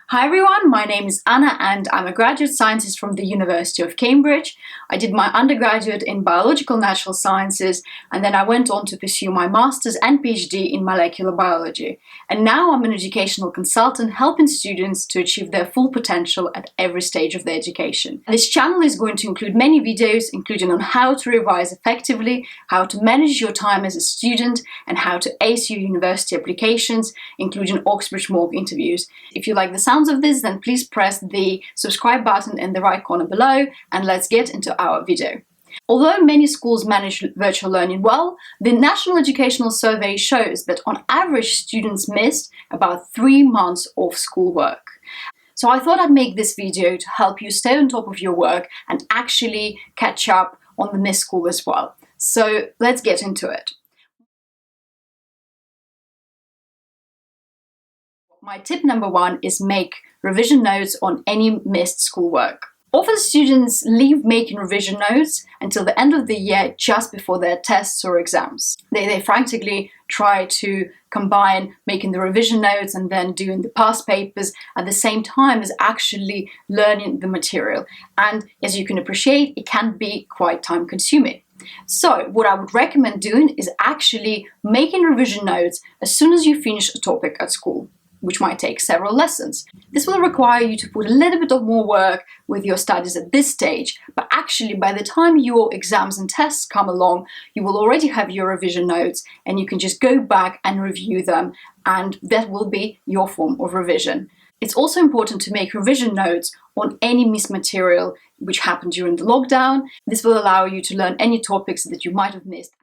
Hi everyone, my name is Anna and I'm a graduate scientist from the University of Cambridge. I did my undergraduate in biological natural sciences and then I went on to pursue my master's and PhD in molecular biology. And now I'm an educational consultant helping students to achieve their full potential at every stage of their education. This channel is going to include many videos, including on how to revise effectively, how to manage your time as a student, and how to ace your university applications, including Oxbridge mock interviews. If you like the sounds of this, then please press the subscribe button in the right corner below and let's get into our video. Although many schools manage virtual learning well, the National Educational Survey shows that on average students missed about 3 months of schoolwork. So I thought I'd make this video to help you stay on top of your work and actually catch up on the missed school as well. So let's get into it. My tip number 1 is make revision notes on any missed schoolwork. Often students leave making revision notes until the end of the year just before their tests or exams. They frantically try to combine making the revision notes and then doing the past papers at the same time as actually learning the material. And as you can appreciate, it can be quite time consuming. So what I would recommend doing is actually making revision notes as soon as you finish a topic at school, which might take several lessons. This will require you to put a little bit of more work with your studies at this stage, but actually by the time your exams and tests come along, you will already have your revision notes and you can just go back and review them, and that will be your form of revision. It's also important to make revision notes on any missed material which happened during the lockdown. This will allow you to learn any topics that you might have missed.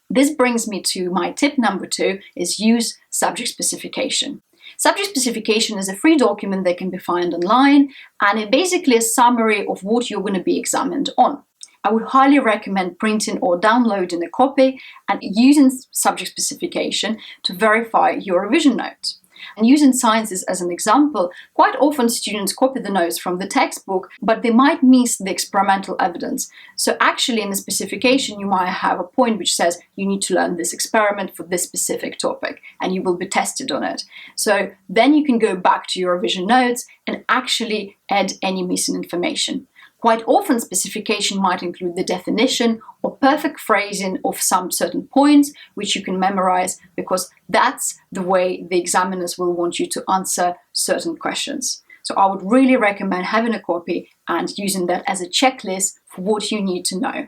This brings me to my tip number 2, is use subject specification. Subject specification is a free document that can be found online, and it's basically a summary of what you're going to be examined on. I would highly recommend printing or downloading a copy and using subject specification to verify your revision notes. And using sciences as an example, quite often students copy the notes from the textbook, but they might miss the experimental evidence. So actually in the specification, you might have a point which says you need to learn this experiment for this specific topic, and you will be tested on it. So then you can go back to your revision notes and actually add any missing information. Quite often, specification might include the definition or perfect phrasing of some certain points, which you can memorize, because that's the way the examiners will want you to answer certain questions. So I would really recommend having a copy and using that as a checklist for what you need to know.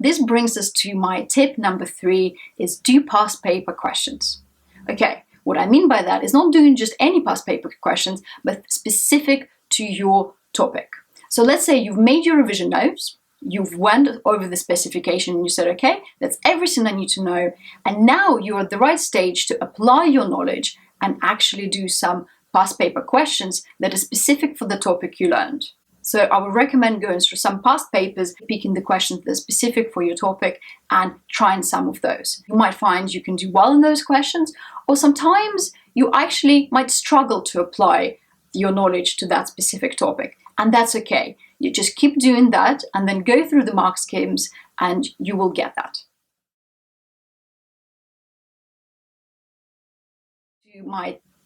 This brings us to my tip number 3, is do past paper questions. Okay. What I mean by that is not doing just any past paper questions, but specific to your topic. So let's say you've made your revision notes, you've went over the specification and you said, okay, that's everything I need to know. And now you're at the right stage to apply your knowledge and actually do some past paper questions that are specific for the topic you learned. So I would recommend going through some past papers, picking the questions that are specific for your topic and trying some of those. You might find you can do well in those questions, or sometimes you actually might struggle to apply your knowledge to that specific topic. And that's okay. You just keep doing that and then go through the mark schemes and you will get that.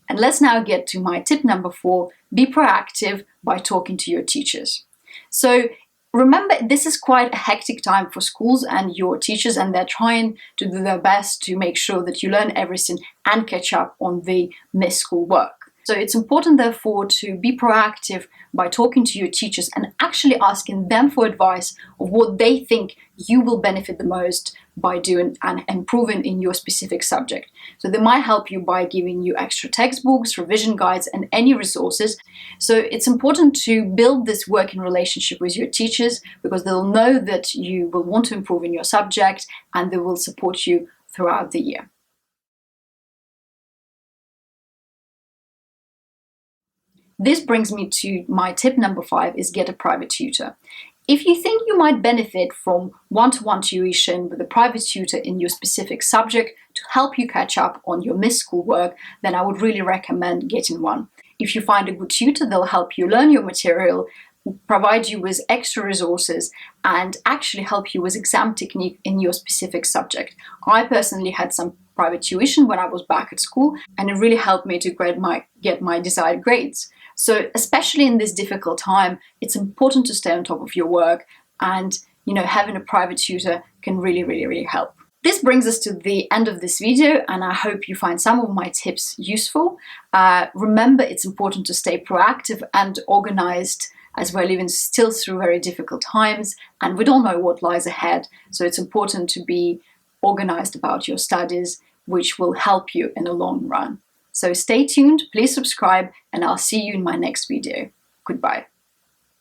And let's now get to my tip number 4, be proactive by talking to your teachers. So remember, this is quite a hectic time for schools and your teachers, and they're trying to do their best to make sure that you learn everything and catch up on the missed school work. So it's important, therefore, to be proactive by talking to your teachers and actually asking them for advice of what they think you will benefit the most by doing and improving in your specific subject. So they might help you by giving you extra textbooks, revision guides, and any resources. So it's important to build this working relationship with your teachers, because they'll know that you will want to improve in your subject and they will support you throughout the year. This brings me to my tip number 5, is get a private tutor. If you think you might benefit from one-to-one tuition with a private tutor in your specific subject to help you catch up on your missed schoolwork, then I would really recommend getting one. If you find a good tutor, they'll help you learn your material provide you with extra resources and actually help you with exam technique in your specific subject. I personally had some private tuition when I was back at school, and it really helped me to get my desired grades. So especially in this difficult time, it's important to stay on top of your work, and having a private tutor can really help. This brings us to the end of this video, and I hope you find some of my tips useful. Remember, it's important to stay proactive and organized as we're living still through very difficult times, and we don't know what lies ahead. So it's important to be organized about your studies, which will help you in the long run. So stay tuned, please subscribe, and I'll see you in my next video. Goodbye.